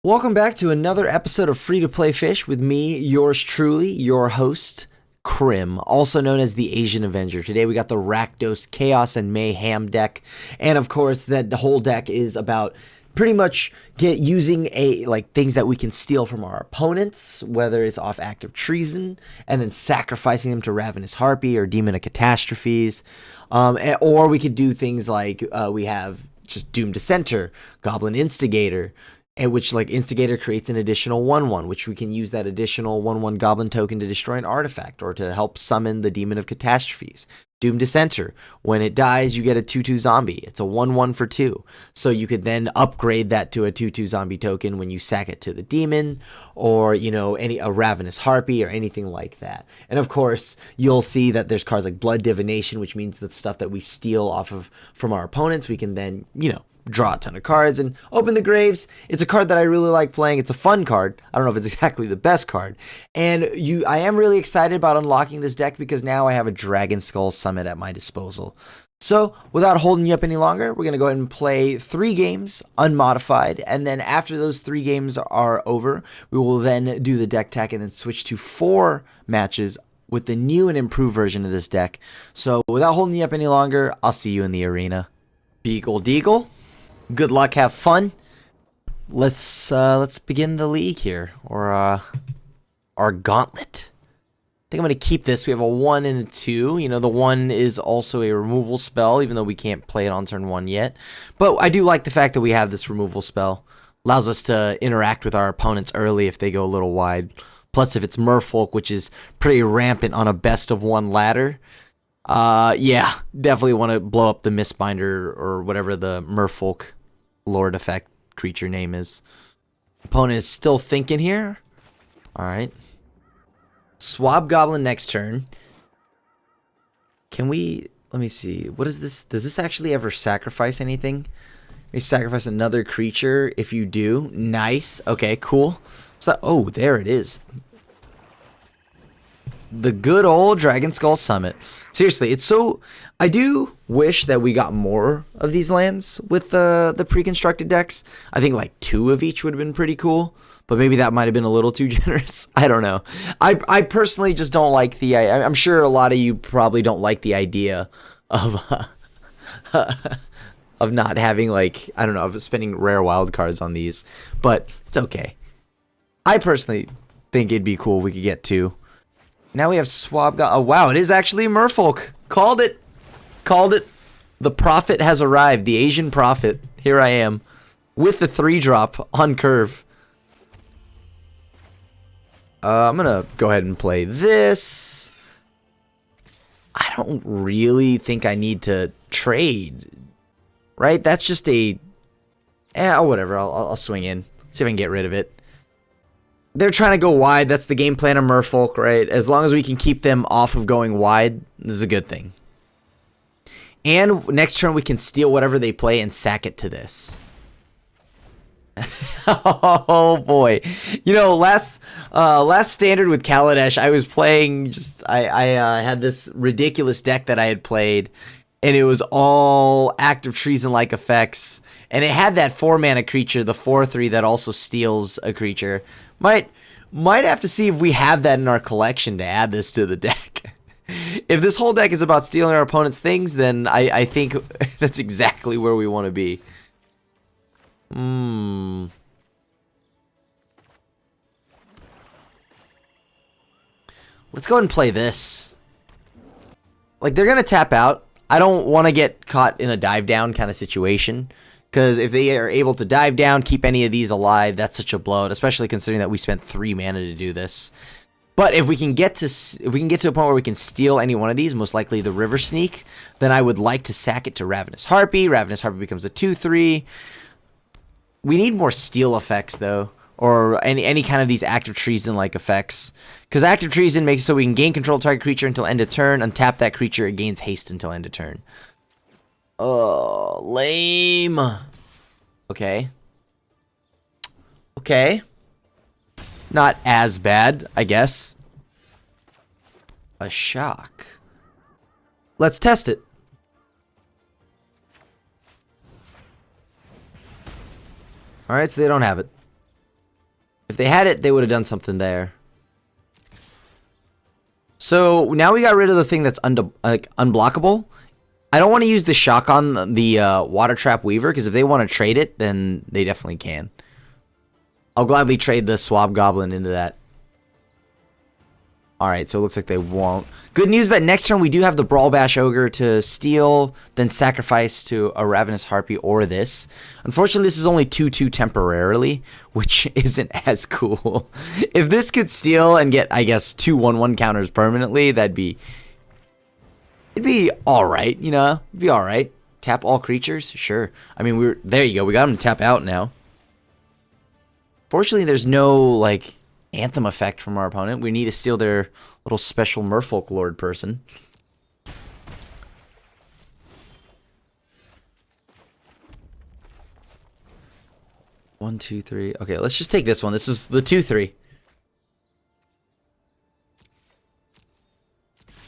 Welcome back to another episode of Free to Play Fish with me, yours truly, your host, Krim, also known as the Asian Avenger. Today we got the Rakdos Chaos and Mayhem deck, and of course that the whole deck is about pretty much using things that we can steal from our opponents, whether it's off active treason, and then sacrificing them to Ravenous Harpy or Demon of Catastrophes, or we could do things like we have just Doom Dissenter, Goblin Instigator. And which, Instigator creates an additional 1/1, which we can use that additional 1/1 Goblin token to destroy an artifact or to help summon the Demon of Catastrophes. Doom Dissenter, when it dies, you get a 2/2 zombie. It's a 1/1 for 2. So you could then upgrade that to a 2/2 zombie token when you sack it to the demon, or, a Ravenous Harpy or anything like that. And of course, you'll see that there's cards like Blood Divination, which means the stuff that we steal from our opponents, we can then, draw a ton of cards and open the graves. It's a card that I really like playing. It's a fun card. I don't know if it's exactly the best card. And I am really excited about unlocking this deck because now I have a Dragon Skull Summit at my disposal. So without holding you up any longer, we're going to go ahead and play 3 games unmodified. And then after those 3 games are over, we will then do the deck tech and then switch to 4 matches with the new and improved version of this deck. So without holding you up any longer, I'll see you in the arena. Beagle Deagle. Good luck, have fun. Let's begin the league here, or our gauntlet. I think I'm gonna keep this. We have a 1 and a 2. The 1 is also a removal spell, even though we can't play it on turn 1 yet. But I do like the fact that we have this removal spell. Allows us to interact with our opponents early if they go a little wide. Plus, if it's Merfolk, which is pretty rampant on a best of 1 ladder. Yeah, definitely want to blow up the Mistbinder or whatever the Merfolk Lord effect creature name is. Opponent is still thinking here. Alright. Swab Goblin next turn. Can we... Let me see. What is this? Does this actually ever sacrifice anything? We sacrifice another creature if you do. Nice. Okay, cool. So, oh, there it is. The good old Dragon Skull Summit. Seriously, it's so... I do wish that we got more of these lands with the pre-constructed decks. I think like 2 of each would have been pretty cool. But maybe that might have been a little too generous. I don't know. I personally just don't like the... I'm sure a lot of you probably don't like the idea of... of not having, of spending rare wild cards on these. But it's okay. I personally think it'd be cool if we could get 2. Now we have Swab. Oh, wow. It is actually Merfolk. Called it. Called it. The prophet has arrived. The Asian prophet. Here I am. With the 3-drop on curve. I'm going to go ahead and play this. I don't really think I need to trade. Right? That's just a... whatever. I'll swing in. See if I can get rid of it. They're trying to go wide. That's the game plan of Merfolk, right? As long as we can keep them off of going wide, this is a good thing. And next turn we can steal whatever they play and sack it to this. Oh boy. Last standard with Kaladesh, I was playing I had this ridiculous deck that I had played, and it was all active treason-like effects. And it had that 4-mana creature, the 4/3 that also steals a creature. Might have to see if we have that in our collection to add this to the deck. If this whole deck is about stealing our opponent's things, then I think that's exactly where we want to be. Let's go ahead and play this. They're going to tap out. I don't want to get caught in a dive down kind of situation. Because if they are able to dive down, keep any of these alive, that's such a blowout, especially considering that we spent 3 mana to do this. But if we can get to a point where we can steal any one of these, most likely the River Sneak, then I would like to sack it to Ravenous Harpy. Ravenous Harpy becomes a 2/3. We need more steal effects though, or any kind of these active treason-like effects. Because active treason makes it so we can gain control of target creature until end of turn, untap that creature, it gains haste until end of turn. Oh, lame. Okay. Okay. Not as bad, I guess. A shock. Let's test it. Alright, so they don't have it. they had it, they would have done something there. So now we got rid of the thing that's unblockable. I don't want to use the shock on the Water Trap Weaver, because if they want to trade it, then they definitely can. I'll gladly trade the Swab Goblin into that. Alright, so it looks like they won't. Good news that next turn we do have the Brawl Bash Ogre to steal, then sacrifice to a Ravenous Harpy or this. Unfortunately, this is only 2/2 temporarily, which isn't as cool. If this could steal and get, I guess, 2 1/1 counters permanently, it'd be alright, you know? It'd be alright. Tap all creatures? Sure. I mean, there you go. We got him to tap out now. Fortunately, there's no, like, Anthem effect from our opponent. We need to steal their little special Merfolk Lord person. One, two, three. Okay, let's just take this one. This is the 2/3.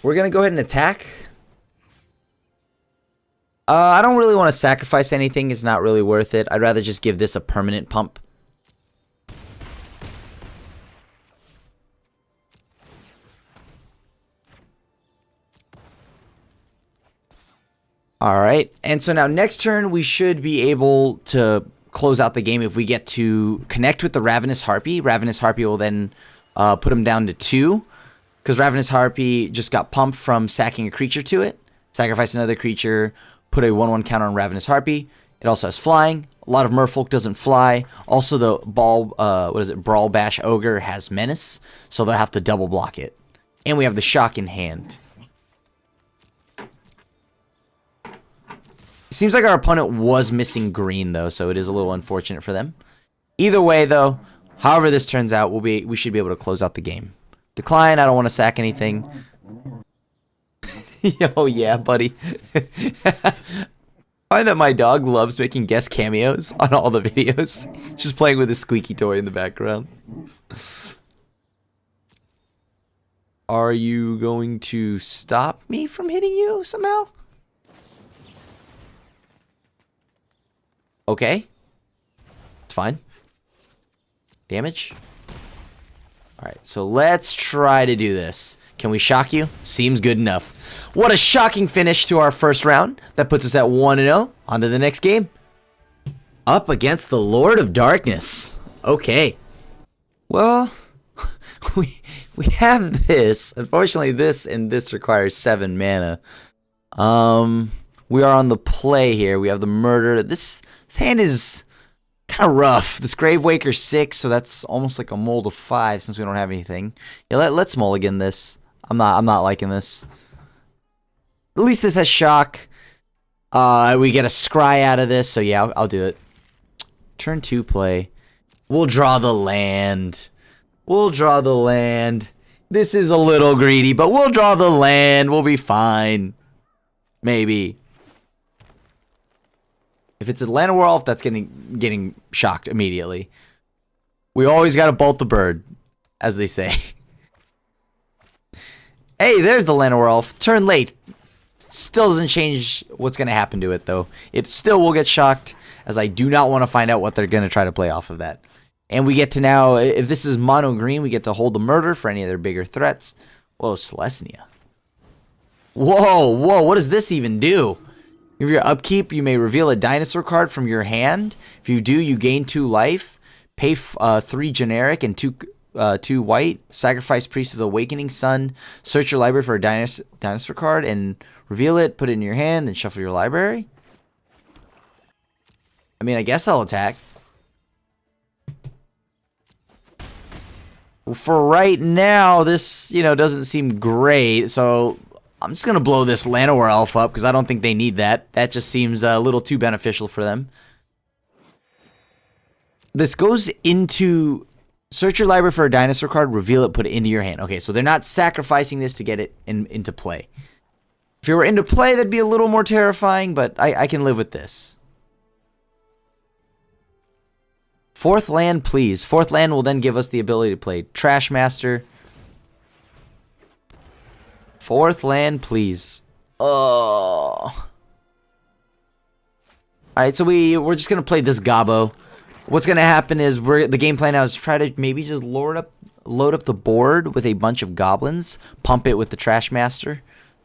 We're gonna go ahead and attack. I don't really want to sacrifice anything. It's not really worth it. I'd rather just give this a permanent pump. Alright, and so now next turn we should be able to close out the game if we get to connect with the Ravenous Harpy. Ravenous Harpy will then put him down to 2, because Ravenous Harpy just got pumped from sacking a creature to it. Sacrifice another creature, put a 1/1 counter on Ravenous Harpy. It also has flying. A lot of Merfolk doesn't fly. Also the Brawl Bash Ogre has Menace, so they'll have to double block it. And we have the shock in hand. It seems like our opponent was missing green, though, so it is a little unfortunate for them. Either way, though, however this turns out, we should be able to close out the game. Decline, I don't want to sack anything. Oh, yeah, buddy. I find that my dog loves making guest cameos on all the videos. Just playing with a squeaky toy in the background. Are you going to stop me from hitting you somehow? Okay. It's fine. Damage. Alright, so let's try to do this. Can we shock you? Seems good enough. What a shocking finish to our first round. That puts us at 1-0. On to the next game. Up against the Lord of Darkness. Okay. Well, we have this. Unfortunately, this and this requires 7 mana. We are on the play here. We have the murder. This hand is kind of rough. This Gravewaker 6, so that's almost like a mold of 5 since we don't have anything. Yeah, let's mulligan this. I'm not liking this. At least this has shock. We get a scry out of this, so yeah, I'll do it. Turn 2 play. We'll draw the land. We'll draw the land. This is a little greedy, but we'll draw the land. We'll be fine. Maybe. If it's a Land Werewolf, that's getting shocked immediately. We always gotta bolt the bird, as they say. Hey, there's the Land Werewolf. Turn late. Still doesn't change what's gonna happen to it, though. It still will get shocked, as I do not want to find out what they're gonna try to play off of that. And we get to now, if this is mono green, we get to hold the murder for any of their bigger threats. Whoa, Celestia. Whoa, what does this even do? If your upkeep, you may reveal a dinosaur card from your hand. If you do, you gain 2 life. Pay 3 generic and 2 white. Sacrifice Priest of the Awakening Sun. Search your library for a dinosaur card and reveal it. Put it in your hand, then shuffle your library. I mean, I guess I'll attack. For right now, this, doesn't seem great, so I'm just going to blow this Llanowar Elf up because I don't think they need that. That just seems a little too beneficial for them. This goes into search your library for a dinosaur card, reveal it, put it into your hand. Okay, so they're not sacrificing this to get it into play. If it were into play, that'd be a little more terrifying, but I can live with this. 4th land, please. 4th land will then give us the ability to play Trash Master. 4th land, please. Oh. Alright, so we're just going to play this Gobbo. What's gonna happen is the game plan now is try to maybe just load up the board with a bunch of goblins, pump it with the Trash Master,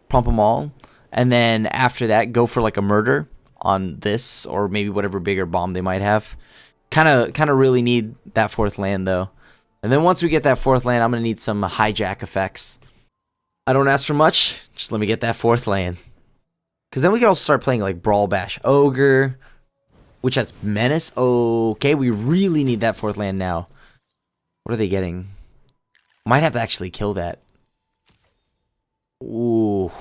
pump them all, and then after that go for like a murder on this or maybe whatever bigger bomb they might have. Kind of really need that 4th land though. And then once we get that 4th land, I'm gonna need some hijack effects. I don't ask for much, just let me get that 4th land. Because then we can also start playing like Brawl Bash Ogre, which has Menace. Okay, we really need that 4th land now. What are they getting? Might have to actually kill that. Ooh.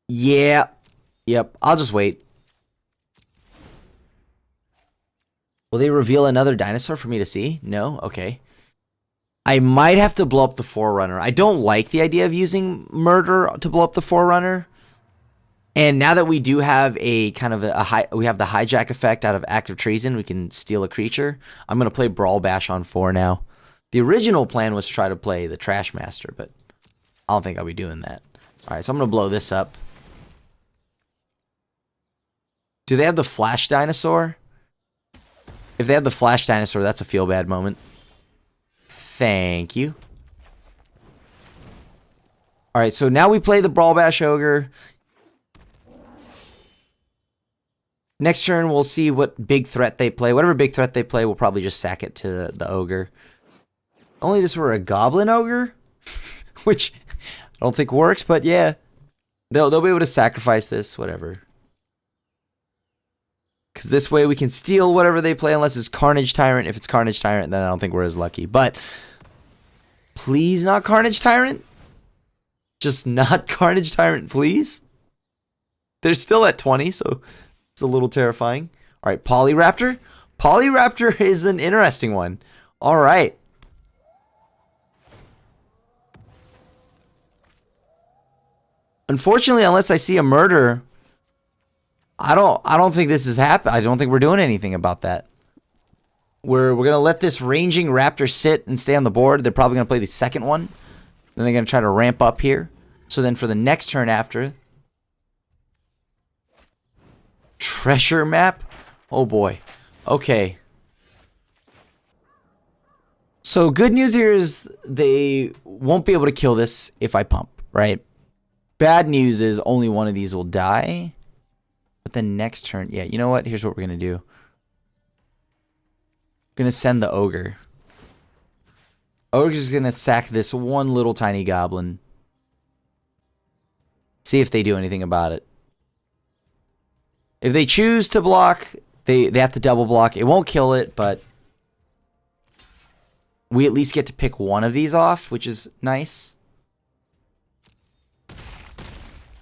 Yeah. Yep, I'll just wait. Will they reveal another dinosaur for me to see? No? Okay. I might have to blow up the Forerunner. I don't like the idea of using murder to blow up the Forerunner. And now that we do have a kind of we have the hijack effect out of Act of Treason, we can steal a creature. I'm going to play Brawl Bash on 4 now. The original plan was to try to play the Trash Master, but I don't think I'll be doing that. All right, so I'm going to blow this up. Do they have the Flash Dinosaur? If they have the Flash Dinosaur, that's a feel bad moment. Thank you. All right, so now we play the Brawl Bash Ogre. Next turn, we'll see what big threat they play. Whatever big threat they play, we'll probably just sack it to the Ogre. Only this were a Goblin Ogre, which I don't think works, but yeah. They'll be able to sacrifice this, whatever. Because this way we can steal whatever they play unless it's Carnage Tyrant. If it's Carnage Tyrant, then I don't think we're as lucky. But please not Carnage Tyrant. Just not Carnage Tyrant, please. They're still at 20, so it's a little terrifying. All right, Polyraptor. Polyraptor is an interesting one. All right. Unfortunately, unless I see a murder, I don't think this is happening. I don't think we're doing anything about that. We're gonna let this ranging raptor sit and stay on the board. They're probably gonna play the second one. Then they're gonna try to ramp up here. So then for the next turn after, treasure map. Oh boy. Okay. So good news here is they won't be able to kill this if I pump, right? Bad news is only one of these will die. But then next turn, yeah, you know what? Here's what we're going to do. Going to send the Ogre. Ogre's just going to sack this one little tiny goblin. See if they do anything about it. If they choose to block, they have to double block. It won't kill it, but we at least get to pick one of these off, which is nice.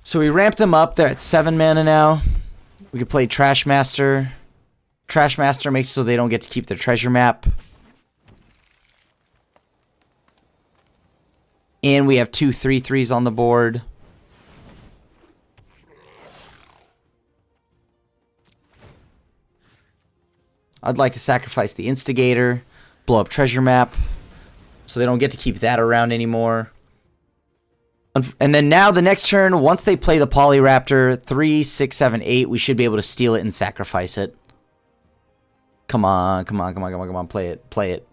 So we ramp them up. They're at 7 mana now. We could play Trash Master. Trash Master makes it so they don't get to keep their treasure map. And we have 2 3/3s on the board. I'd like to sacrifice the Instigator, blow up treasure map, so they don't get to keep that around anymore. And then now the next turn, once they play the Polyraptor, 3, 6, 7, 8, we should be able to steal it and sacrifice it. Come on, come on, come on, come on, come on, play it, play it,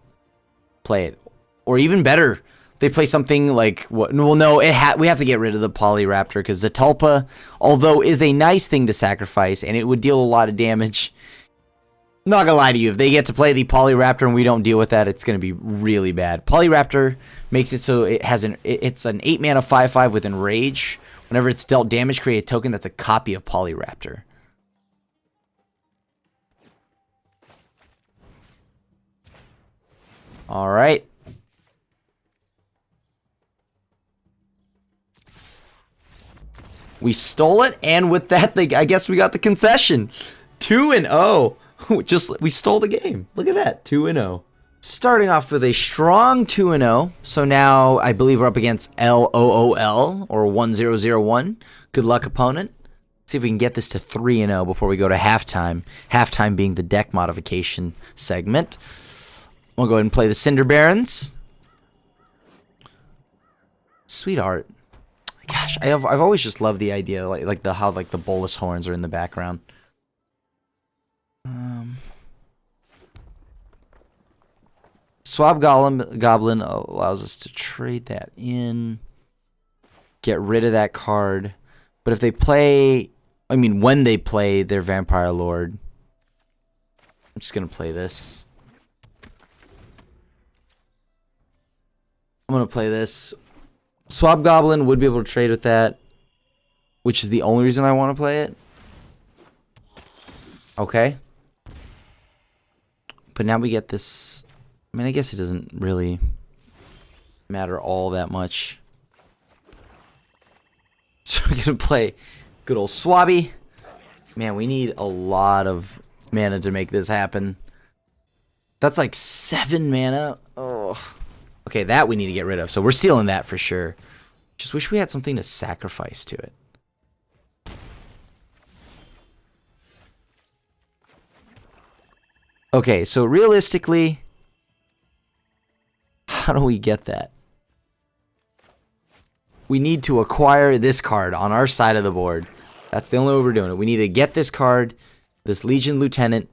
play it. Or even better, they play something like, what? Well, no, we have to get rid of the Polyraptor because Zatalpa, although is a nice thing to sacrifice and it would deal a lot of damage. Not gonna lie to you, if they get to play the Polyraptor and we don't deal with that, it's gonna be really bad. Polyraptor makes it so it's an 8 mana 5/5 with Enrage. Whenever it's dealt damage, create a token that's a copy of Polyraptor. All right. We stole it, and with that, I guess we got the concession. 2-0. We stole the game. Look at that, 2-0. Starting off with a strong 2-0. So now I believe we're up against LOOL or 1001. Good luck, opponent. See if we can get this to 3-0 before we go to halftime. Halftime being the deck modification segment. We'll go ahead and play the Cinder Barons. Sweetheart. Gosh, I've always just loved the idea, how the Bolus horns are in the background. Swab Goblin allows us to trade that in. Get rid of that card. But if they play... I mean, when they play their Vampire Lord... I'm just going to play this. I'm going to play this. Swab Goblin would be able to trade with that. Which is the only reason I want to play it. Okay. But now we get this... I mean, I guess it doesn't really matter all that much. So we're going to play good old Swabby. Man, we need a lot of mana to make this happen. That's like 7 mana. Oh. Okay, that we need to get rid of. So we're stealing that for sure. Just wish we had something to sacrifice to it. Okay, so realistically... How do we get that? We need to acquire this card on our side of the board. That's the only way we're doing it. We need to get this card, this Legion Lieutenant,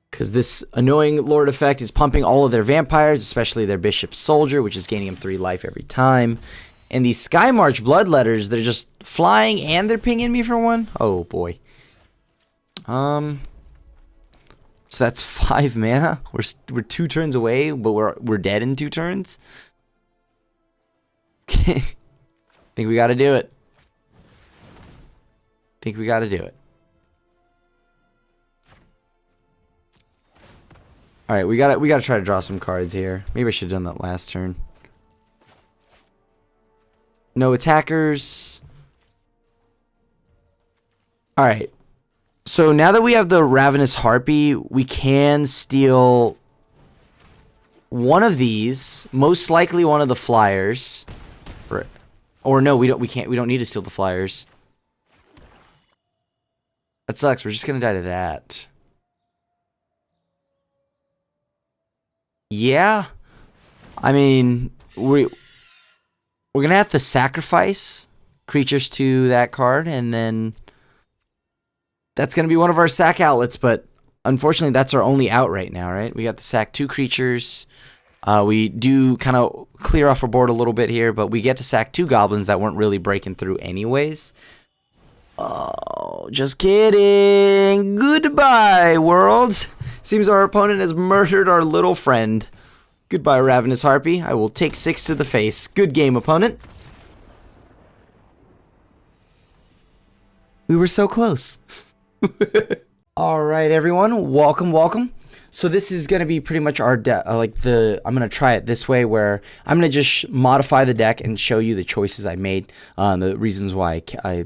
because this annoying Lord effect is pumping all of their vampires, especially their Bishop Soldier, which is gaining them 3 life every time. And these Sky March Bloodletters, they're just flying and they're pinging me for 1? Oh boy. So that's 5 mana. We're 2 turns away, but we're dead in 2 turns. Think we got to do it. Think we got to do it. All right, we got to try to draw some cards here. Maybe I should have done that last turn. No attackers. All right. So now that we have the Ravenous Harpy, we can steal one of these, most likely one of the flyers. Or no, we don't need to steal the flyers. That sucks. We're just going to die to that. Yeah. I mean, we're going to have to sacrifice creatures to that card, and then that's going to be one of our sack outlets, but unfortunately that's our only out right now, right? We got to sack 2 creatures. We do kind of clear off our board a little bit here, but we get to sack 2 goblins that weren't really breaking through anyways. Oh, just kidding. Goodbye, world. Seems our opponent has murdered our little friend. Goodbye, Ravenous Harpy. I will take 6 to the face. Good game, opponent. We were so close. All right, everyone. Welcome. So this is going to be pretty much our deck. I'm going to try it this way, where I'm going to just modify the deck and show you the choices I made, the reasons why I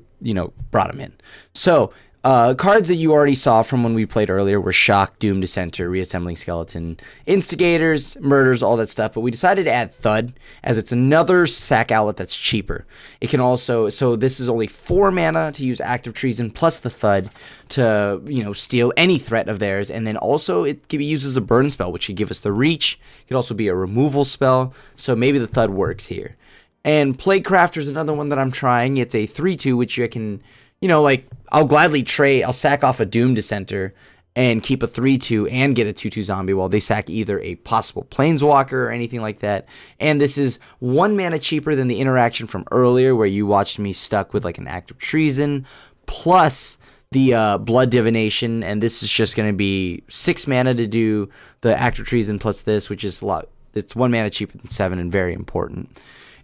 brought them in. So cards that you already saw from when we played earlier were Shock, Doom Dissenter, Reassembling Skeleton, Instigators, Murders, all that stuff. But we decided to add Thud, as it's another sack outlet that's cheaper. It can also, so this is only 4 mana to use Active Treason plus the Thud to, steal any threat of theirs. And then also it can be used as a burn spell, which could give us the reach. It could also be a removal spell. So maybe the Thud works here. And Plague Crafter is another one that I'm trying. It's a 3/2, which you can... I'll gladly trade. I'll sack off a Doom Dissenter and keep a 3/2 and get a 2/2 zombie while they sack either a possible Planeswalker or anything like that. And this is 1 mana cheaper than the interaction from earlier, where you watched me stuck with like an Active Treason plus the Blood Divination. And this is just going to be 6 mana to do the Active Treason plus this, which is a lot. It's 1 mana cheaper than 7 and very important.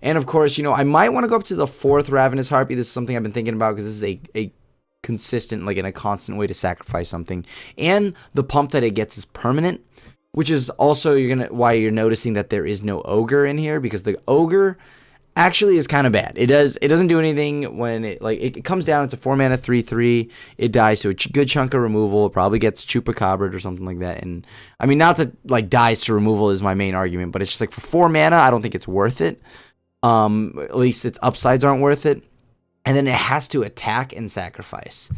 And of course, I might want to go up to the 4th Ravenous Harpy. This is something I've been thinking about, because this is a consistent, and a constant way to sacrifice something. And the pump that it gets is permanent, which is also why you're noticing that there is no Ogre in here, because the Ogre actually is kind of bad. It doesn't do anything when it comes down. It's a 4 mana 3/3. It dies to a good chunk of removal. It probably gets Chupacabra or something like that. And I mean, not that dies to removal is my main argument, but it's just for 4 mana, I don't think it's worth it. At least its upsides aren't worth it. And then it has to attack and sacrifice.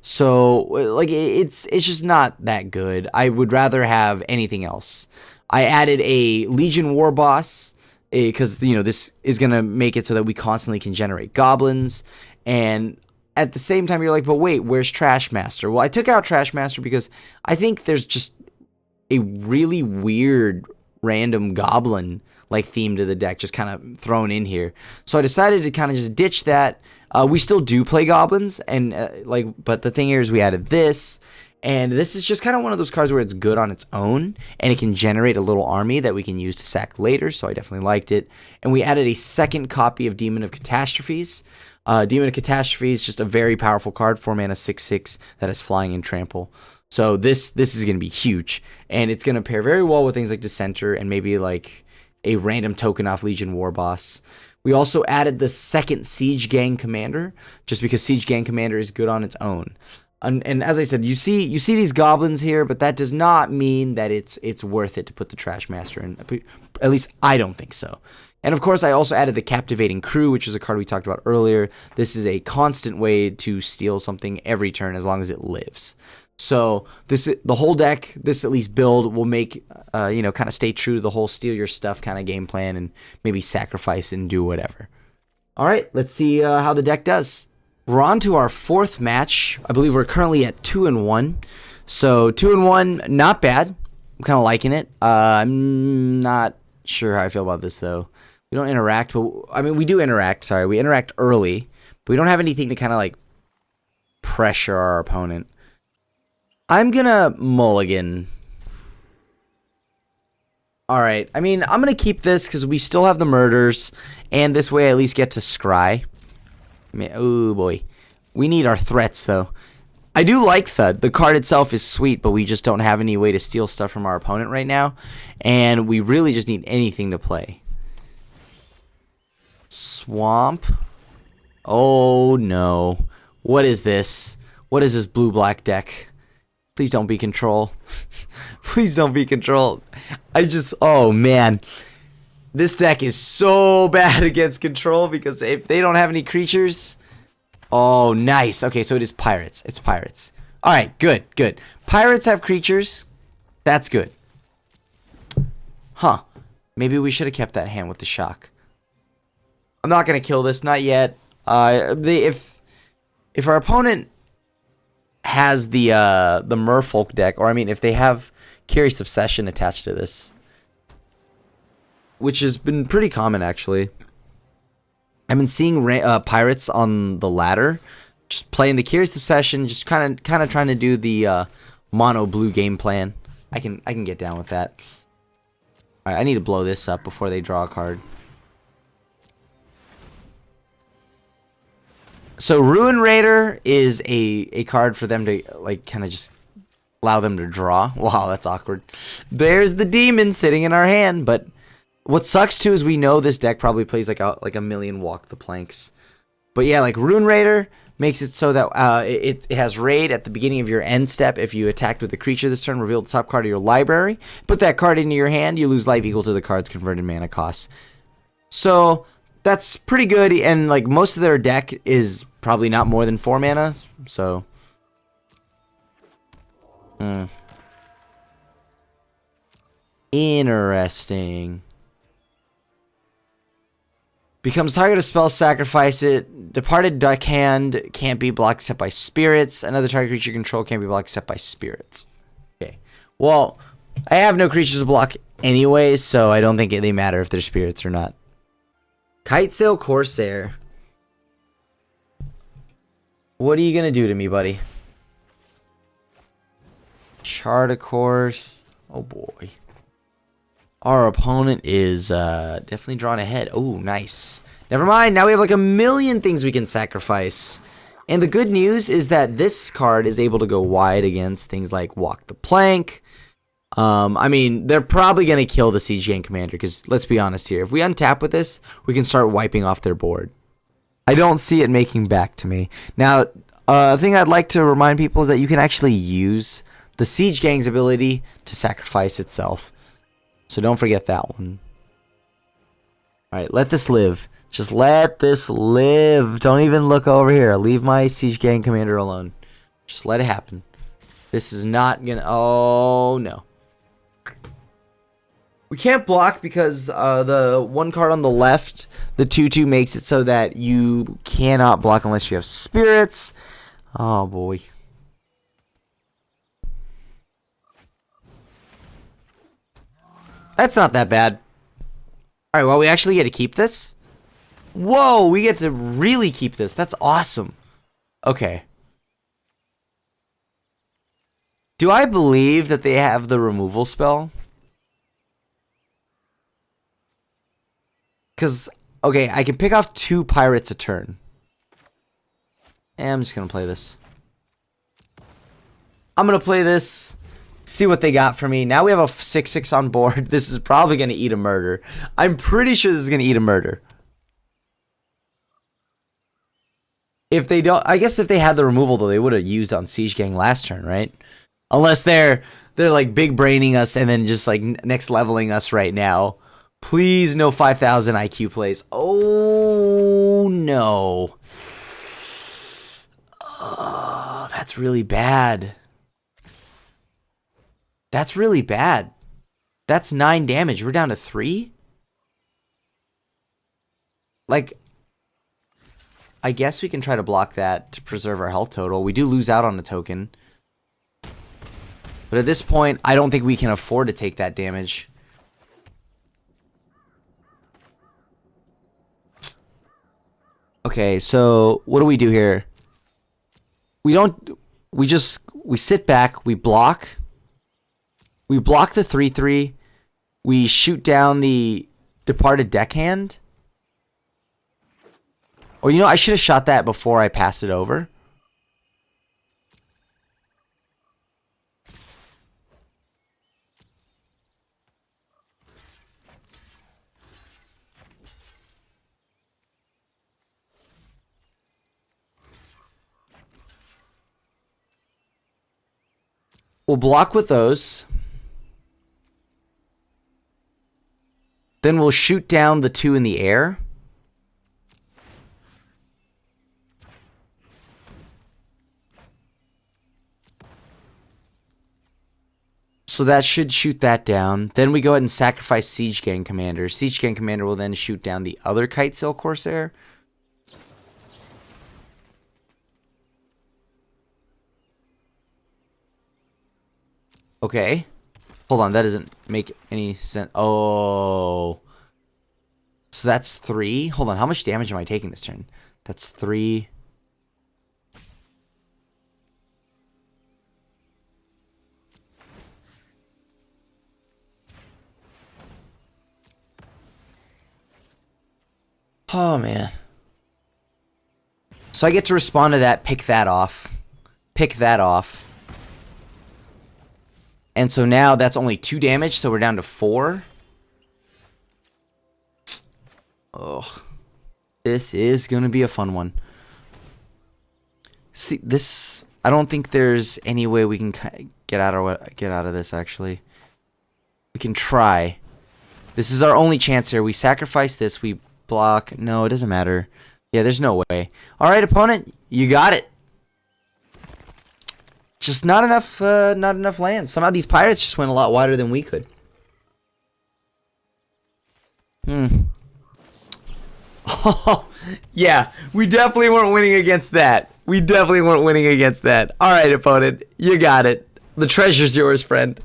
So it's just not that good. I would rather have anything else. I added a Legion War Boss because this is gonna make it so that we constantly can generate goblins. And at the same time, you're like, but wait, where's Trash Master? Well, I took out Trash Master because I think there's just a really weird random goblin like theme to the deck just kind of thrown in here. So I decided to kind of just ditch that. We still do play goblins, and but the thing here is we added this, and this is just kind of one of those cards where it's good on its own, and it can generate a little army that we can use to sack later, so I definitely liked it. And we added a second copy of Demon of Catastrophes. Demon of Catastrophes is just a very powerful card, 4 mana, 6/6, that has flying and trample. So this is going to be huge, and it's going to pair very well with things like Dissenter and maybe like a random token off Legion War Boss. We also added the second Siege Gang Commander, just because Siege Gang Commander is good on its own. And as I said, you see these goblins here, but that does not mean that it's worth it to put the Trash Master in. At least I don't think so. And of course, I also added the Captivating Crew, which is a card we talked about earlier. This is a constant way to steal something every turn as long as it lives. So the whole deck, this at least build, will make, kind of stay true to the whole steal your stuff kind of game plan and maybe sacrifice and do whatever. All right, let's see how the deck does. We're on to our 4th match. I believe we're currently at 2-1. So 2-1, not bad. I'm kind of liking it. I'm not sure how I feel about this, though. We don't interact, but I mean, we do interact. Sorry, we interact early, but we don't have anything to kind of like pressure our opponent. I'm gonna mulligan. Alright, I mean, I'm gonna keep this because we still have the murders, and this way I at least get to scry. I mean, oh boy. We need our threats, though. I do like Thud. The card itself is sweet, but we just don't have any way to steal stuff from our opponent right now, and we really just need anything to play. Swamp. Oh no. What is this? What is this blue-black deck? Please don't be control. Please don't be control. Oh man. This deck is so bad against control because if they don't have any creatures. Oh, nice. Okay, so it is pirates. It's pirates. Alright, good, good. Pirates have creatures. That's good. Huh. Maybe we should have kept that hand with the shock. I'm not going to kill this, not yet. If our opponent has the Merfolk deck, or I mean, if they have Curious Obsession attached to this, which has been pretty common actually. I've been seeing pirates on the ladder, just playing the Curious Obsession, just kind of trying to do the mono blue game plan. I can get down with that. All right, I need to blow this up before they draw a card. So Ruin Raider is a card for them to like kind of just allow them to draw. Wow, that's awkward. There's the demon sitting in our hand, but what sucks too is we know this deck probably plays like a million Walk the Planks. But yeah, like Ruin Raider makes it so that it has raid at the beginning of your end step. If you attacked with a creature this turn, reveal the top card of your library. Put that card into your hand, you lose life equal to the card's converted mana cost. So that's pretty good, and like most of their deck is probably not more than 4 mana, so interesting. Becomes target of spell, sacrifice it. Departed deckhand can't be blocked except by spirits. Another target creature you control can't be blocked except by spirits. Okay. Well, I have no creatures to block anyway, so I don't think they matter if they're spirits or not. Kitesail Corsair. What are you gonna do to me, buddy? Chart a course. Oh boy. Our opponent is definitely drawn ahead. Oh, nice. Never mind. Now we have like a million things we can sacrifice. And the good news is that this card is able to go wide against things like Walk the Plank. I mean, they're probably going to kill the Siege Gang Commander because let's be honest here. If we untap with this, we can start wiping off their board. I don't see it making back to me. Now, a thing I'd like to remind people is that you can actually use the Siege Gang's ability to sacrifice itself. So don't forget that one. Alright, let this live. Just let this live. Don't even look over here. Leave my Siege Gang Commander alone. Just let it happen. This is not gonna... Oh, no. We can't block because the one card on the left, the 2/2, makes it so that you cannot block unless you have spirits. Oh, boy. That's not that bad. Alright, well, we actually get to keep this? Whoa, we get to really keep this. That's awesome. Okay. Do I believe that they have the removal spell? Because, okay, I can pick off 2 pirates a turn. And I'm just going to play this. I'm going to play this. See what they got for me. Now we have a 6/6 on board. This is probably going to eat a murder. I'm pretty sure this is going to eat a murder. If they don't, I guess if they had the removal though, they would have used on Siege Gang last turn, right? Unless they're like big braining us and then just like next leveling us right now. Please no 5,000 IQ plays. Oh no. Oh, that's really bad. That's really bad. That's 9 damage. We're down to 3? Like, I guess we can try to block that to preserve our health total. We do lose out on the token. But at this point, I don't think we can afford to take that damage. Okay, so what do we do here? We sit back, we block. We block the 3/3. We shoot down the departed deckhand. Or, you know, I should have shot that before I passed it over. We'll block with those. Then we'll shoot down the 2 in the air. So that should shoot that down. Then we go ahead and sacrifice Siege Gang Commander. Siege Gang Commander will then shoot down the other Kite Sail Corsair. Okay. Hold on, that doesn't make any sense. Oh. So that's 3. Hold on, how much damage am I taking this turn? That's 3. Oh, man. So I get to respond to that, pick that off. Pick that off. And so now that's only 2 damage, so we're down to 4. Oh, this is going to be a fun one. See, this, I don't think there's any way we can get out of this, actually. We can try. This is our only chance here. We sacrifice this, we block. No, it doesn't matter. Yeah, there's no way. All right, opponent, you got it. Just not enough lands. Somehow these pirates just went a lot wider than we could. Oh, yeah. We definitely weren't winning against that. We definitely weren't winning against that. All right, opponent. You got it. The treasure's yours, friend.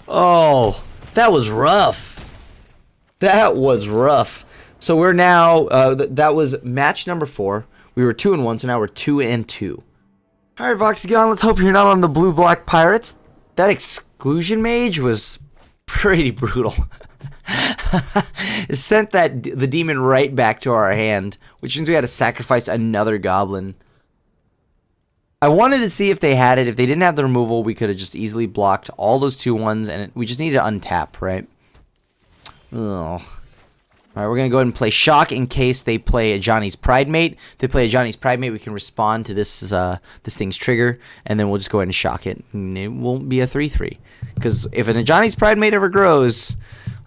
Oh, that was rough. That was rough. So we're now, that was match number 4. We were 2-1, so now we're 2-2. Alright, Voxygon, let's hope you're not on the blue-black pirates. That exclusion mage was pretty brutal. It sent the demon right back to our hand, which means we had to sacrifice another goblin. I wanted to see if they had it. If they didn't have the removal, we could have just easily blocked all those 2-1s, and we just needed to untap, right? Ugh. Alright, we're going to go ahead and play Shock in case they play a Johnny's Pridemate. If they play a Johnny's Pridemate, we can respond to this thing's trigger, and then we'll just go ahead and shock it. And it won't be a 3/3. Because if a Johnny's Pridemate ever grows,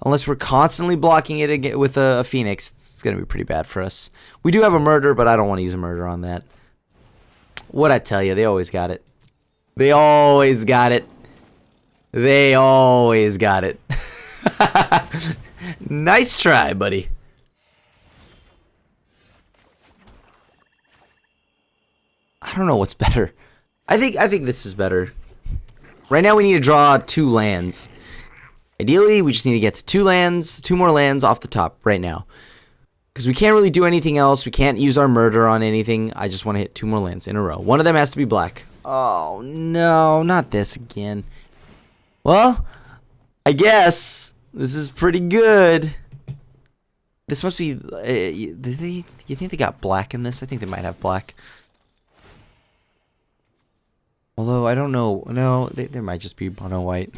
unless we're constantly blocking it with a Phoenix, it's going to be pretty bad for us. We do have a murder, but I don't want to use a murder on that. What'd I tell you? They always got it. They always got it. They always got it. Nice try, buddy. I don't know what's better. I think this is better. Right now we need to draw 2 lands. Ideally, we just need to get to 2 more lands off the top right now. Because we can't really do anything else. We can't use our murder on anything. I just want to hit 2 more lands in a row. One of them has to be black. Oh, no, not this again. Well, I guess this is pretty good. This must be... you think they got black in this? I think they might have black. Although, I don't know. No, there might just be mono white.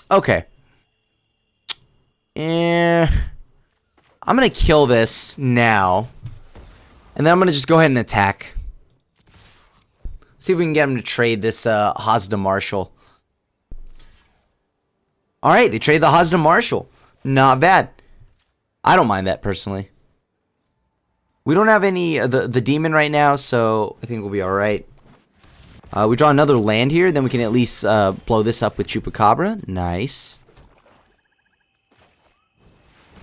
Okay. I'm going to kill this now. And then I'm going to just go ahead and attack. See if we can get him to trade this Hazda Marshall. Alright, they trade the Hazda Marshall. Not bad. I don't mind that personally. We don't have any the demon right now, so I think we'll be alright. We draw another land here, then we can at least blow this up with Chupacabra. Nice.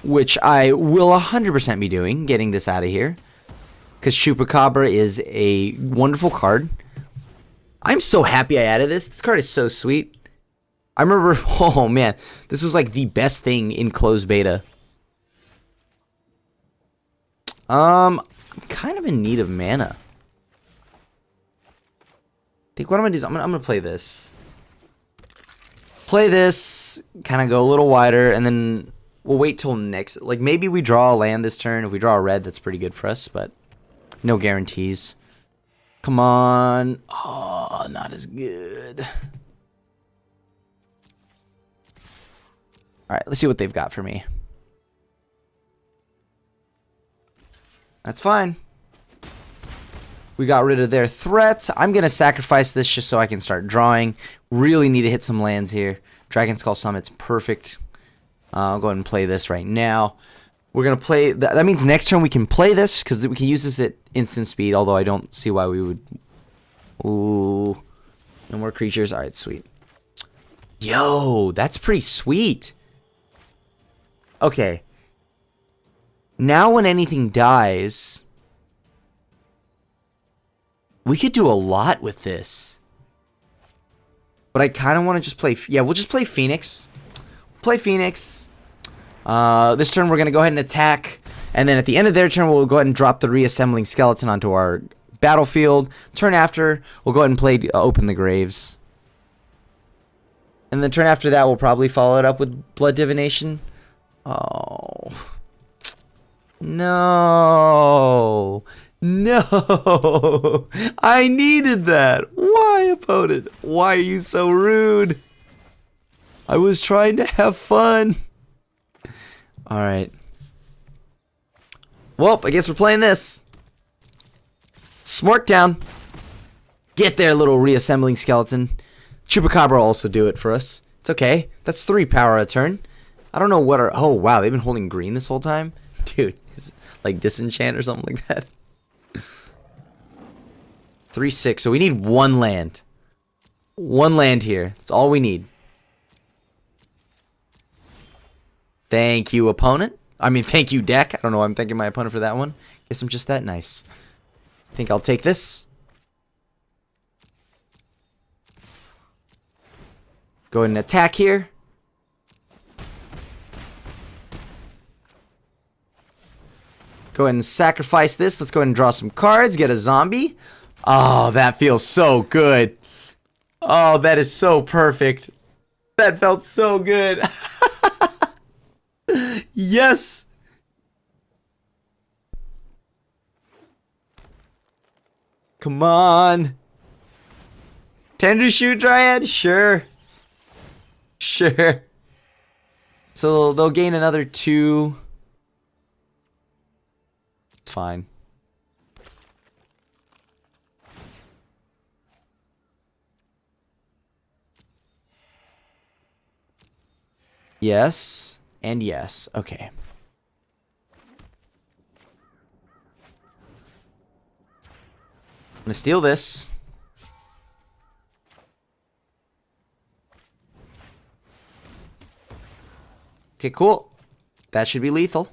Which I will 100% be doing, getting this out of here. Because Chupacabra is a wonderful card. I'm so happy I added this. This card is so sweet. I remember, oh man, this was like the best thing in closed beta. I'm kind of in need of mana. I think what I'm gonna do is I'm gonna play this. Play this, kind of go a little wider, and then we'll wait till next. Like maybe we draw a land this turn. If we draw a red, that's pretty good for us, but no guarantees. Come on. Oh, not as good. Alright, let's see what they've got for me. That's fine. We got rid of their threat. I'm going to sacrifice this just so I can start drawing. Really need to hit some lands here. Dragon Skull Summit's perfect. I'll go ahead and play this right now. We're going to play... That means next turn we can play this because we can use this at instant speed, although I don't see why we would... Ooh. No more creatures. Alright, sweet. Yo, that's pretty sweet. Okay. Now when anything dies, we could do a lot with this. But I kind of want to just play... Yeah, we'll just play Phoenix. Play Phoenix. This turn we're going to go ahead and attack. And then at the end of their turn, we'll go ahead and drop the reassembling skeleton onto our battlefield. Turn after, we'll go ahead and play Open the Graves. And then turn after that, we'll probably follow it up with Blood Divination. Oh. No. No. I needed that. Why, opponent? Why are you so rude? I was trying to have fun. Alright. Well, I guess we're playing this. Smork down. Get there, little reassembling skeleton. Chupacabra will also do it for us. It's okay. That's 3 power a turn. I don't know what are... Oh, wow. They've been holding green this whole time? Dude, it's like disenchant or something like that. 3/6. So we need 1 land. 1 land here. That's all we need. Thank you, opponent. I mean, thank you, deck. I don't know why I'm thanking my opponent for that one. Guess I'm just that nice. I think I'll take this. Go ahead and attack here. Go ahead and sacrifice this. Let's go ahead and draw some cards. Get a zombie. Oh, that feels so good. Oh, that is so perfect. That felt so good. Yes. Come on. Tender Shoot Dryad? Sure. Sure. So they'll gain another 2. It's fine. Yes. And yes. Okay. I'm gonna steal this. Okay, cool. That should be lethal.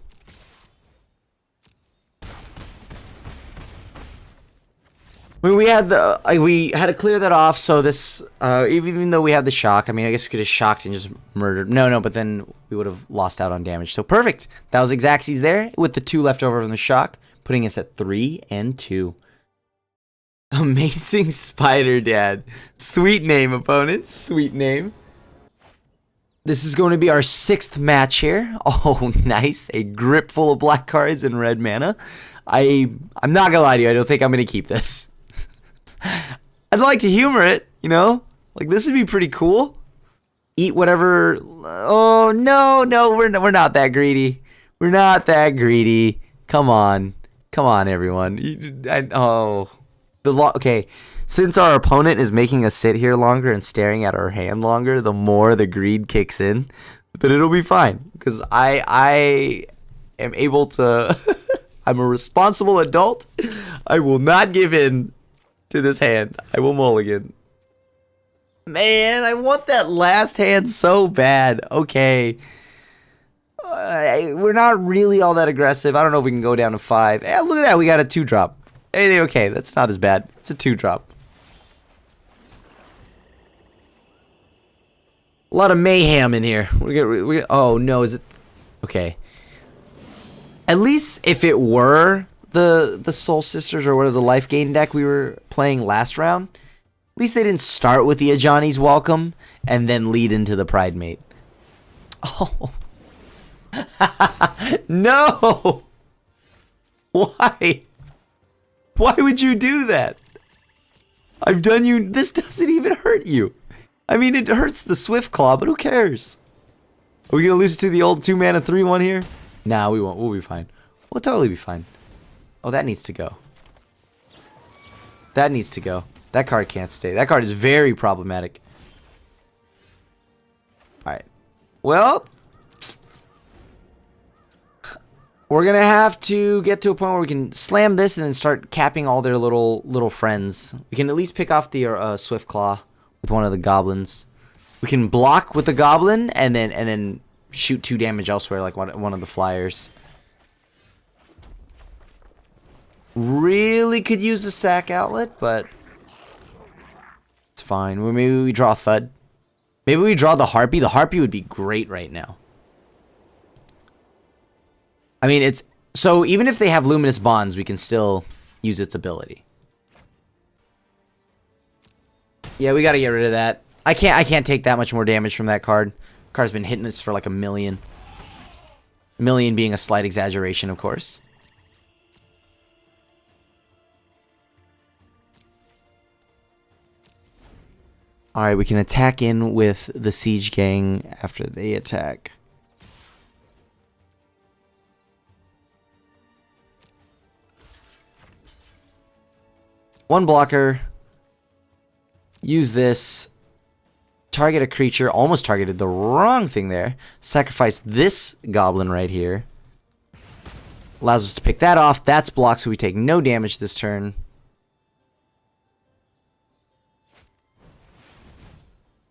I mean, we had to clear that off. So this, even though we had the shock, I mean, I guess we could have shocked and just murdered. No, but then we would have lost out on damage. So perfect. That was Xaxes there with the 2 left over from the shock, putting us at 3 and 2. Amazing Spider Dad. Sweet name, opponent. Sweet name. This is going to be our 6th match here. Oh, nice. A grip full of black cards and red mana. I'm not gonna lie to you. I don't think I'm gonna keep this. I'd like to humor it, you know? Like, this would be pretty cool. Eat whatever. Oh, no, we're not that greedy. We're not that greedy. Come on, everyone. Okay. Since our opponent is making us sit here longer and staring at our hand longer, the more the greed kicks in. But it'll be fine because I am able to. I'm a responsible adult. I will not give in to this hand. I will mulligan. Man, I want that last hand so bad. Okay. We're not really all that aggressive. I don't know if we can go down to 5. Eh, look at that. We got a 2-drop. Hey, okay. That's not as bad. It's a 2-drop. A lot of mayhem in here. Oh, no. Is it? Okay. At least if it were the Soul Sisters or whatever the life gain deck we were playing last round, at least they didn't start with the Ajani's Welcome and then lead into the Pride Mate. Oh. No! Why? Why would you do that? I've done you... This doesn't even hurt you. I mean, it hurts the Swift Claw, but who cares? Are we going to lose to the old 2-mana 3-1 here? Nah, we won't. We'll be fine. We'll totally be fine. Oh, that needs to go. That needs to go. That card can't stay. That card is very problematic. Alright. Well, we're going to have to get to a point where we can slam this and then start capping all their little friends. We can at least pick off the Swift Claw with one of the goblins. We can block with the goblin and then shoot 2 damage elsewhere like one of the flyers. Really could use a sack outlet, but it's fine. Well, maybe we draw a Thud. Maybe we draw the Harpy. The Harpy would be great right now. I mean, it's... So, even if they have Luminous Bonds, we can still use its ability. Yeah, we gotta get rid of that. I can't take that much more damage from that card. Card's been hitting us for like 1 million. 1 million being a slight exaggeration, of course. Alright, we can attack in with the Siege Gang after they attack. One blocker. Use this. Target a creature. Almost targeted the wrong thing there. Sacrifice this goblin right here. Allows us to pick that off. That's blocked, so we take no damage this turn.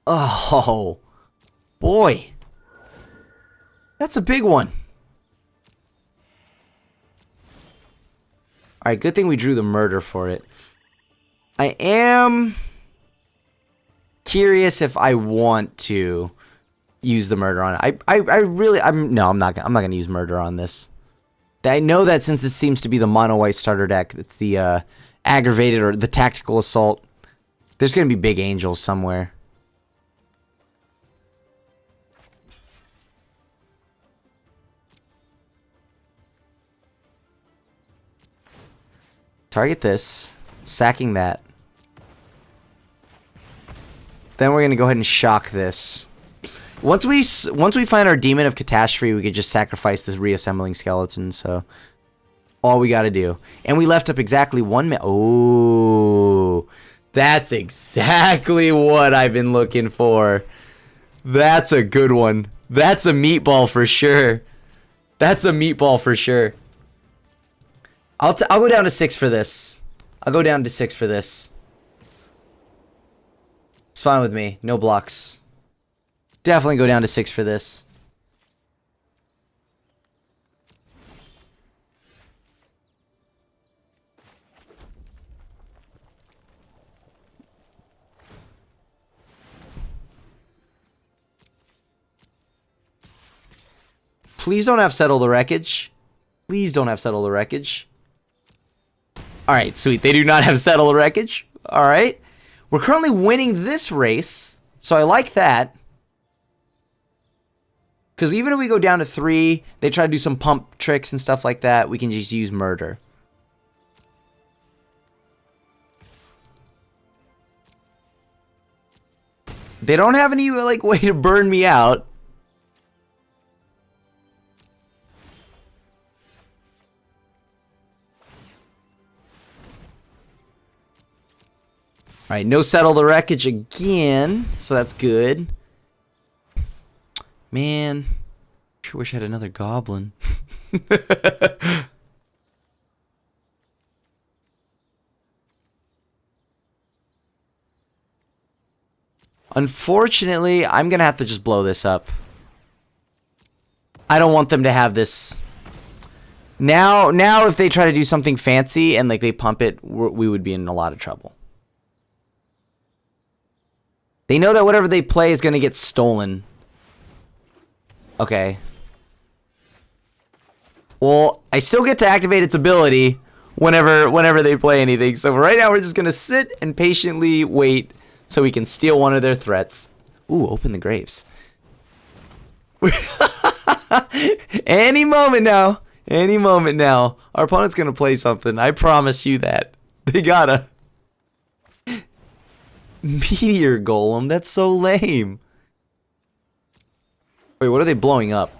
Oh, boy. That's a big one. Alright, good thing we drew the murder for it. I am curious if I want to use the murder on it. I'm not gonna use murder on this. I know that since this seems to be the mono white starter deck, it's the aggravated or the tactical assault. There's gonna be big angels somewhere. Target this, sacking that. Then we're going to go ahead and shock this. Once we find our Demon of Catastrophe, we could just sacrifice this reassembling skeleton, so all we got to do. And we left up exactly 1 minute. Oh, that's exactly what I've been looking for. That's a good one. That's a meatball for sure. That's a meatball for sure. I'll go down to 6 for this. I'll go down to 6 for this. It's fine with me. No blocks. Definitely go down to 6 for this. Please don't have Settle the Wreckage. Please don't have Settle the Wreckage. Alright, sweet. They do not have Settle the Wreckage. Alright. We're currently winning this race, so I like that. Because even if we go down to 3, they try to do some pump tricks and stuff like that, we can just use Murder. They don't have any, like, way to burn me out. Alright, no Settle the Wreckage again, so that's good. Man, sure wish I had another Goblin. Unfortunately, I'm going to have to just blow this up. I don't want them to have this. Now if they try to do something fancy and like they pump it, we would be in a lot of trouble. They know that whatever they play is going to get stolen. Okay. Well, I still get to activate its ability whenever they play anything. So right now we're just going to sit and patiently wait so we can steal one of their threats. Ooh, open the graves. Any moment now. Any moment now. Our opponent's going to play something. I promise you that. They gotta. Meteor Golem? That's so lame. Wait, what are they blowing up?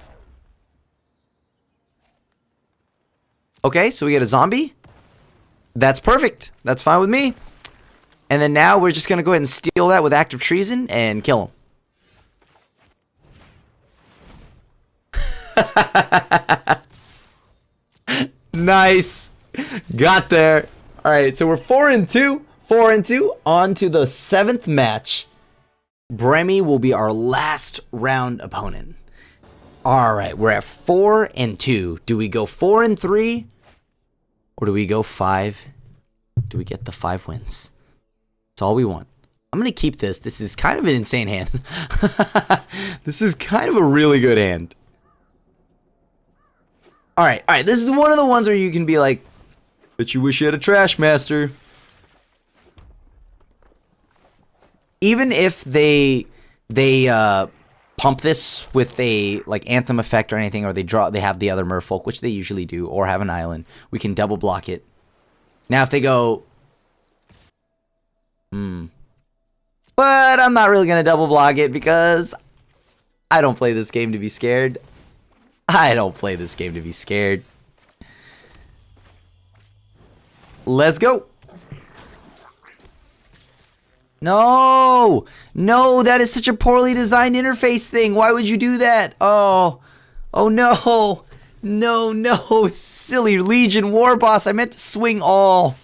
Okay, so we get a zombie. That's perfect. That's fine with me. And then now we're just going to go ahead and steal that with active treason and kill him. Nice. Got there. All right, so we're 4-2. 4-2. On to the 7th match. Bremy will be our last round opponent. All right, we're at 4-2. Do we go 4-3? Or do we go 5? Do we get the 5 wins? That's all we want. I'm going to keep this. This is kind of an insane hand. This is kind of a really good hand. All right. This is one of the ones where you can be like, but you wish you had a Trash Master. Even if they pump this with a like Anthem effect or anything, or they have the other Merfolk, which they usually do, or have an island, we can double block it. Now if they go, but I'm not really gonna double block it because I don't play this game to be scared. I don't play this game to be scared. Let's go. No, that is such a poorly designed interface thing. Why would you do that? Oh no, silly Legion War Boss. I meant to swing all.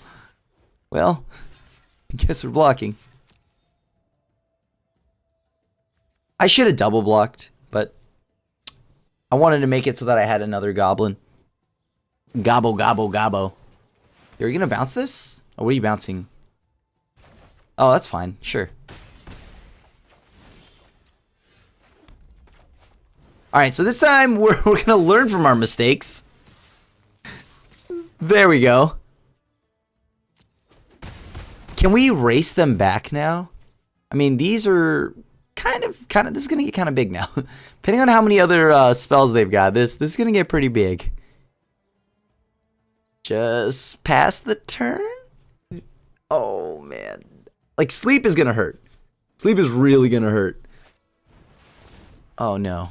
Well, I guess we're blocking. I should have double blocked, but I wanted to make it so that I had another Goblin. Gobble, gobble, gobble. Are you gonna bounce this? Or what are you bouncing? Oh, that's fine. Sure. Alright, so this time we're going to learn from our mistakes. There we go. Can we race them back now? I mean, these are kind of this is going to get kind of big now. Depending on how many other spells they've got, this is going to get pretty big. Just pass the turn? Oh, man. Like, sleep is gonna hurt. Sleep is really gonna hurt. Oh, no.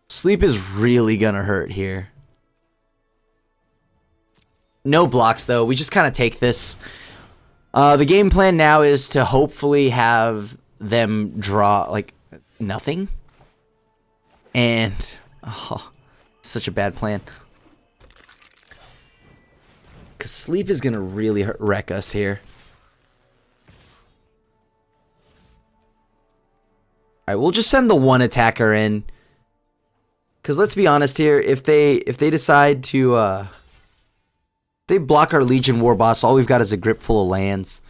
Sleep is really gonna hurt here. No blocks, though. We just kind of take this. The game plan now is to hopefully have them draw, like, nothing. And, oh, such a bad plan. Because sleep is going to really wreck us here. Alright, we'll just send the one attacker in. Because let's be honest here, if they decide to they block our Legion War Boss, all we've got is a grip full of lands.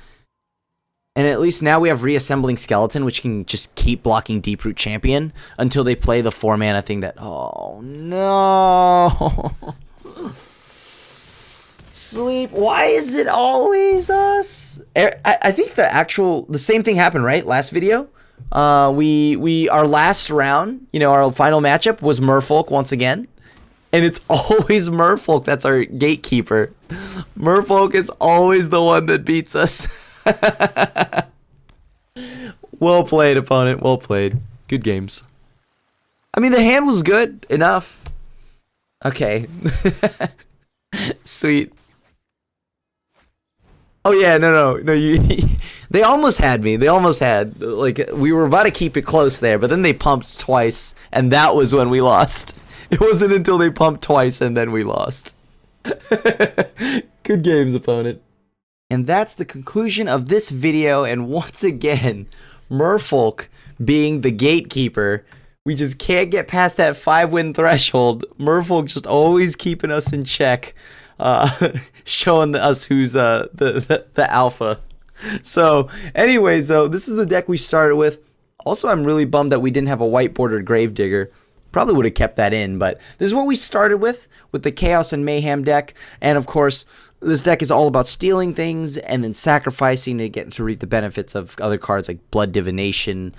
And at least now we have Reassembling Skeleton, which can just keep blocking Deeproot Champion until they play the 4-mana thing that... Oh, no. Sleep. Why is it always us? I think the same thing happened, right? Last video. Our last round, our final matchup was Merfolk once again. And it's always Merfolk that's our gatekeeper. Merfolk is always the one that beats us. Well played, opponent. Well played. Good games. I mean, the hand was good enough. Okay. Sweet. Oh yeah, no. They almost had me. They almost had. Like, we were about to keep it close there, but then they pumped twice, and that was when we lost. It wasn't until they pumped twice and then we lost. Good games, opponent. And that's the conclusion of this video, and once again, Merfolk being the gatekeeper. We just can't get past that 5-win threshold. Merfolk just always keeping us in check. Showing us who's the alpha. So, anyways, this is the deck we started with. Also, I'm really bummed that we didn't have a white bordered Gravedigger. Probably would have kept that in, but this is what we started with the Chaos and Mayhem deck. And of course, this deck is all about stealing things and then sacrificing to get to reap the benefits of other cards like Blood Divination,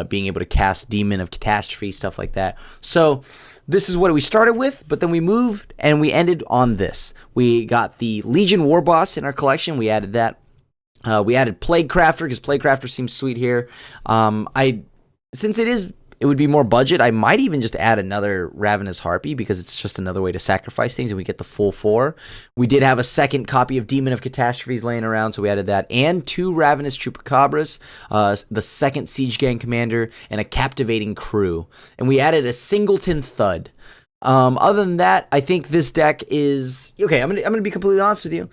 being able to cast Demon of Catastrophes, stuff like that. So this is what we started with, but then we moved and we ended on this. We got the Legion War Boss in our collection. We added that. We added Plague Crafter because Plague Crafter seems sweet here. Since it would be more budget, I might even just add another Ravenous Harpy because it's just another way to sacrifice things and we get the full 4. We did have a second copy of Demon of Catastrophes laying around, so we added that, and 2 Ravenous Chupacabras, the second Siege Gang Commander, and a Captivating Crew. And we added a Singleton Thud. Other than that, I think this deck is... Okay, I'm gonna be completely honest with you.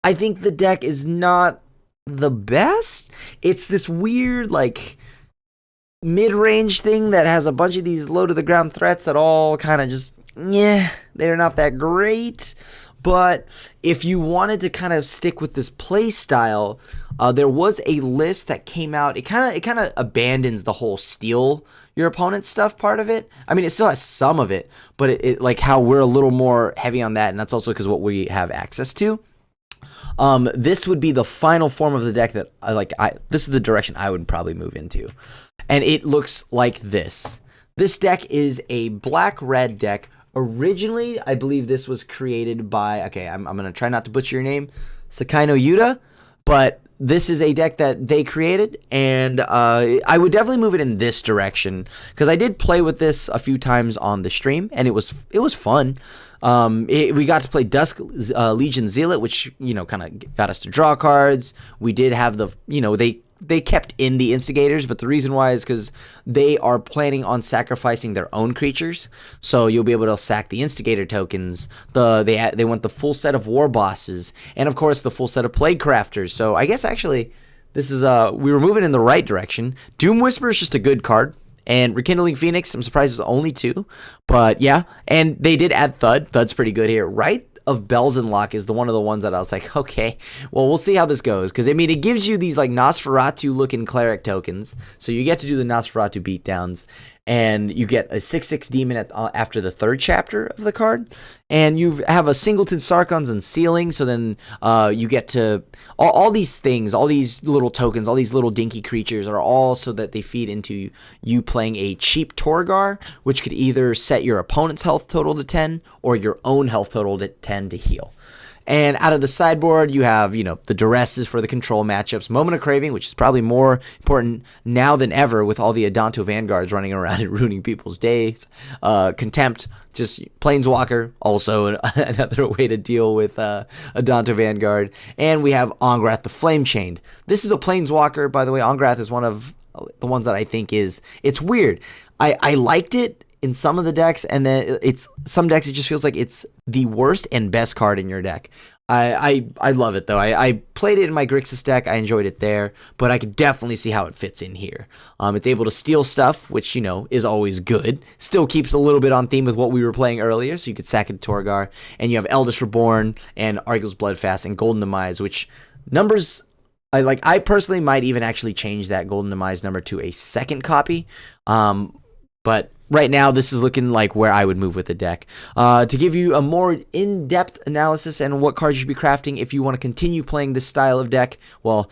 I think the deck is not the best. It's this weird, like... mid-range thing that has a bunch of these low-to-the-ground threats that all kind of just, they're not that great. But if you wanted to kind of stick with this play style, there was a list that came out. It kind of abandons the whole steal your opponent's stuff part of it. I mean, it still has some of it, but it like how we're a little more heavy on that, and that's also because what we have access to. This would be the final form of the deck that this is the direction I would probably move into. And it looks like this. This deck is a black-red deck. Originally, I believe this was created by... Okay, I'm going to try not to butcher your name. Sakai no Yuta. But this is a deck that they created. And I would definitely move it in this direction. Because I did play with this a few times on the stream. And it was fun. We got to play Dusk Legion Zealot, which, kind of got us to draw cards. We did have the... They kept in the Instigators, but the reason why is because they are planning on sacrificing their own creatures. So you'll be able to sack the Instigator tokens. They want the full set of War Bosses, and of course the full set of Plague Crafters. So I guess actually this is we were moving in the right direction. Doom Whisper is just a good card. And Rekindling Phoenix, I'm surprised it's only 2. But yeah, and they did add Thud. Thud's pretty good here, right? Of Bells and Lock is one of the ones that I was like, okay, well, we'll see how this goes. Because, I mean, it gives you these, like, Nosferatu-looking Cleric tokens. So you get to do the Nosferatu beatdowns. And you get a 6/6 demon after the 3rd chapter of the card. And you have a Singleton Sarkons and Sealing. So then you get to... All these things, all these little tokens, all these little dinky creatures are all so that they feed into you playing a cheap Torgar, which could either set your opponent's health total to 10 or your own health total to 10 to heal. And out of the sideboard, you have, the Duresses for the control matchups, Moment of Craving, which is probably more important now than ever with all the Adanto Vanguards running around and ruining people's days. Contempt, just Planeswalker, also another way to deal with Adanto Vanguard. And we have Ongrath the Flame Chained. This is a Planeswalker, by the way. Ongrath is one of the ones that I think it's weird. I liked it in some of the decks, and then some decks it just feels like it's the worst and best card in your deck. I love it though. I played it in my Grixis deck. I enjoyed it there, but I could definitely see how it fits in here. It's able to steal stuff, which is always good. Still keeps a little bit on theme with what we were playing earlier, so you could sack it to Torgar. And you have Eldest Reborn and Argos Bloodfast and Golden Demise, which numbers I personally might even actually change that Golden Demise number to a second copy. But right now, this is looking like where I would move with the deck. To give you a more in-depth analysis and what cards you should be crafting if you want to continue playing this style of deck, well,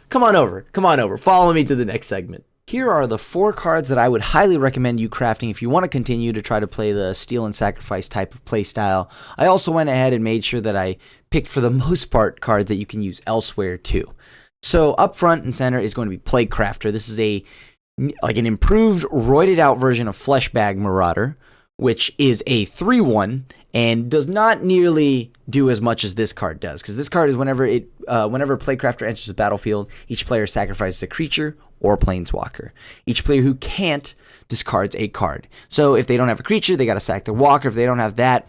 come on over. Follow me to the next segment. Here are the 4 cards that I would highly recommend you crafting if you want to continue to try to play the Steal and Sacrifice type of play style. I also went ahead and made sure that I picked, for the most part, cards that you can use elsewhere too. So up front and center is going to be Plague Crafter. This is an improved, roided out version of Fleshbag Marauder, which is a 3/1 and does not nearly do as much as this card does. Because this card is whenever Plague Crafter enters the battlefield, each player sacrifices a creature or planeswalker. Each player who can't discards a card. So if they don't have a creature, they got to sack their walker. If they don't have that,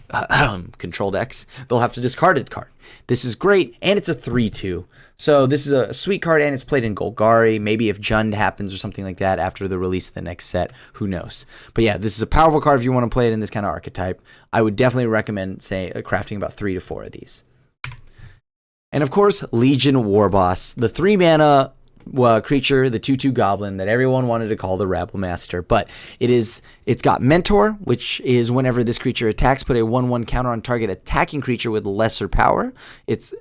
control decks, they'll have to discard a card. This is great, and it's a 3/2. So this is a sweet card, and it's played in Golgari. Maybe if Jund happens or something like that after the release of the next set, who knows. But yeah, this is a powerful card if you want to play it in this kind of archetype. I would definitely recommend, crafting about 3 to 4 of these. And of course, Legion Warboss, the 3-mana creature, the 2/2 goblin that everyone wanted to call the Rabble Master. But it's got Mentor, which is whenever this creature attacks, put a 1/1 counter on target attacking creature with lesser power.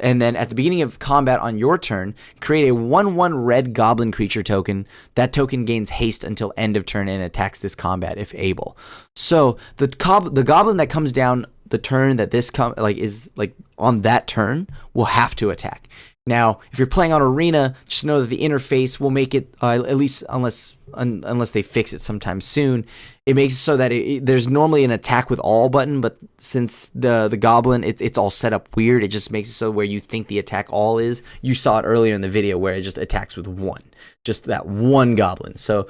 And then at the beginning of combat on your turn, create a 1/1 red goblin creature token. That token gains haste until end of turn and attacks this combat if able. So the goblin that comes down the turn that this is on that turn will have to attack. Now, if you're playing on Arena, just know that the interface will make it, at least unless they fix it sometime soon, it makes it so that there's normally an attack with all button, but since the goblin, it's all set up weird, it just makes it so where you think the attack all is. You saw it earlier in the video where it just attacks with 1. Just that 1 goblin. So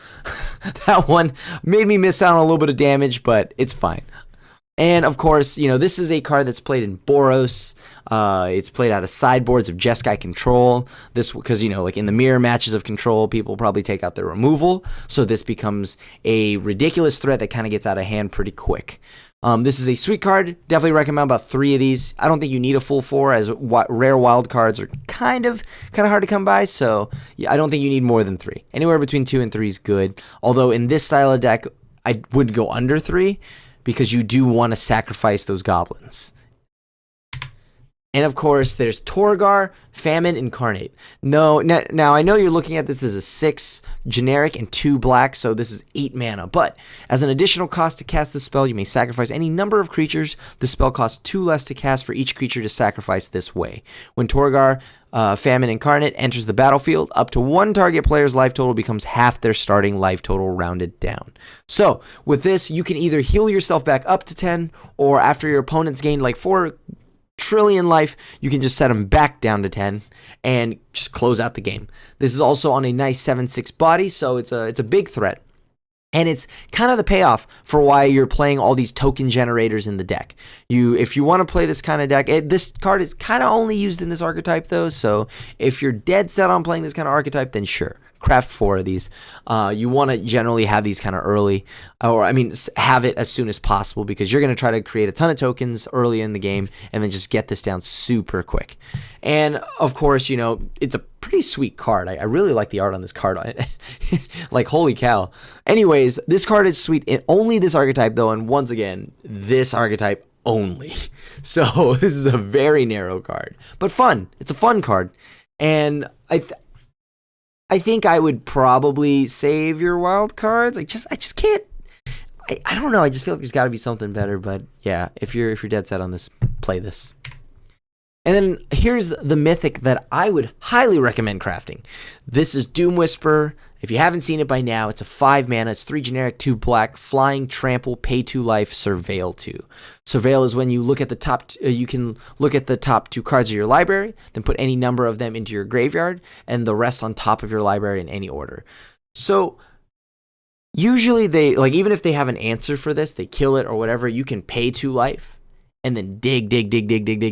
that one made me miss out on a little bit of damage, but it's fine. And of course, this is a card that's played in Boros. It's played out of sideboards of Jeskai Control. This, because, in the mirror matches of Control, people probably take out their removal. So this becomes a ridiculous threat that kind of gets out of hand pretty quick. This is a sweet card. Definitely recommend about 3 of these. I don't think you need a full 4, as rare wild cards are kind of hard to come by. So yeah, I don't think you need more than 3. Anywhere between 2 and 3 is good. Although in this style of deck, I wouldn't go under 3. Because you do want to sacrifice those goblins. And of course, there's Torgar, Famine Incarnate. Now I know you're looking at this as a 6 generic and 2 black, so this is 8 mana. But as an additional cost to cast this spell, you may sacrifice any number of creatures. The spell costs 2 less to cast for each creature to sacrifice this way. When Torgar, Famine Incarnate enters the battlefield, up to 1 target player's life total becomes half their starting life total rounded down. So with this, you can either heal yourself back up to 10, or after your opponent's gained 4 trillion life, you can just set them back down to 10 and just close out the game. This is also on a nice 7/6 body, so it's a big threat. And it's kind of the payoff for why you're playing all these token generators in the deck. If you want to play this kind of deck, this card is kind of only used in this archetype though, so if you're dead set on playing this kind of archetype, then sure, craft 4 of these. You want to generally have these kind of early, have it as soon as possible, because you're going to try to create a ton of tokens early in the game and then just get this down super quick. And of course, it's a pretty sweet card. I really like the art on this card. Holy cow. Anyways, this card is sweet in only this archetype though, and once again, this archetype only. So this is a very narrow card, but fun. It's a fun card. And I think I would probably save your wild cards. I just can't. I don't know. I just feel like there's got to be something better. But yeah, if you're dead set on this, play this. And then here's the mythic that I would highly recommend crafting. This is Doom Whisperer. If you haven't seen it by now, it's a 5 mana, it's 3 generic, 2 black, flying, trample, pay 2 life, surveil 2. Surveil is when you look at the top, you can look at the top 2 cards of your library, then put any number of them into your graveyard, and the rest on top of your library in any order. So usually they, even if they have an answer for this, they kill it or whatever, you can pay 2 life. And then dig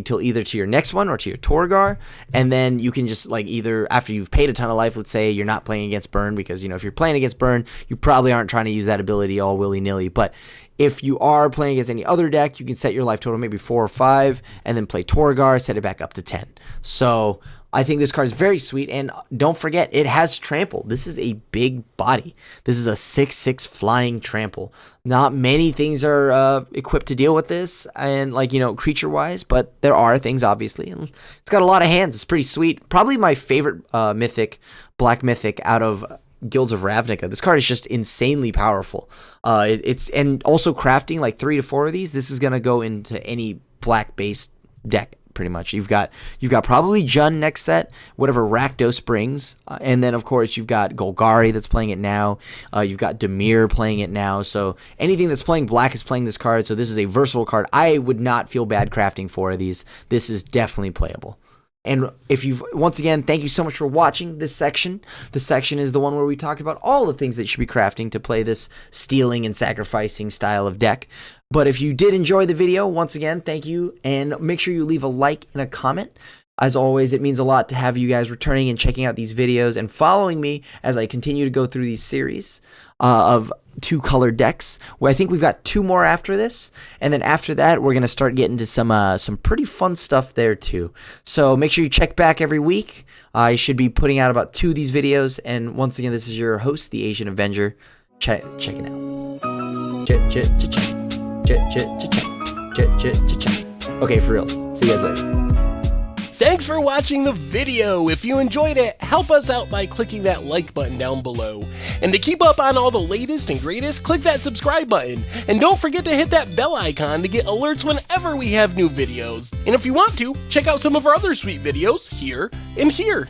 till either to your next one or to your Torgar, and then you can just either after you've paid a ton of life, let's say you're not playing against burn, because if you're playing against burn, you probably aren't trying to use that ability all willy-nilly, but If you are playing against any other deck, you can set your life total maybe 4 or 5, and then play Torgar, set it back up to 10. So I think this card is very sweet, and don't forget, it has trample. This is a big body. This is a 6/6 flying trample. Not many things are equipped to deal with this, and like, you know, creature-wise, but there are things, obviously. And it's got a lot of hands. It's pretty sweet. Probably my favorite mythic, black mythic out of Guilds of Ravnica. This card is just insanely powerful. And also crafting like 3 to 4 of these. This is gonna go into any black-based deck. Pretty much, you've got probably Jund next set, whatever Rakdos brings, and then of course you've got Golgari that's playing it now. You've got Dimir playing it now. So anything that's playing black is playing this card. So this is a versatile card. I would not feel bad crafting 4 of these. This is definitely playable. And once again, thank you so much for watching this section. This section is the one where we talked about all the things that you should be crafting to play this stealing and sacrificing style of deck. But if you did enjoy the video, once again, thank you. And make sure you leave a like and a comment. As always, it means a lot to have you guys returning and checking out these videos and following me as I continue to go through these series of 2-color decks. Well, I think we've got 2 more after this, and then after that, we're gonna start getting to some pretty fun stuff there too. So make sure you check back every week. I should be putting out about 2 of these videos, and once again, this is your host, the Asian Avenger. Check it out. Okay, for real. See you guys later. Thanks for watching the video. If you enjoyed it, help us out by clicking that like button down below. And to keep up on all the latest and greatest, click that subscribe button. And don't forget to hit that bell icon to get alerts whenever we have new videos. And if you want to, check out some of our other sweet videos here and here.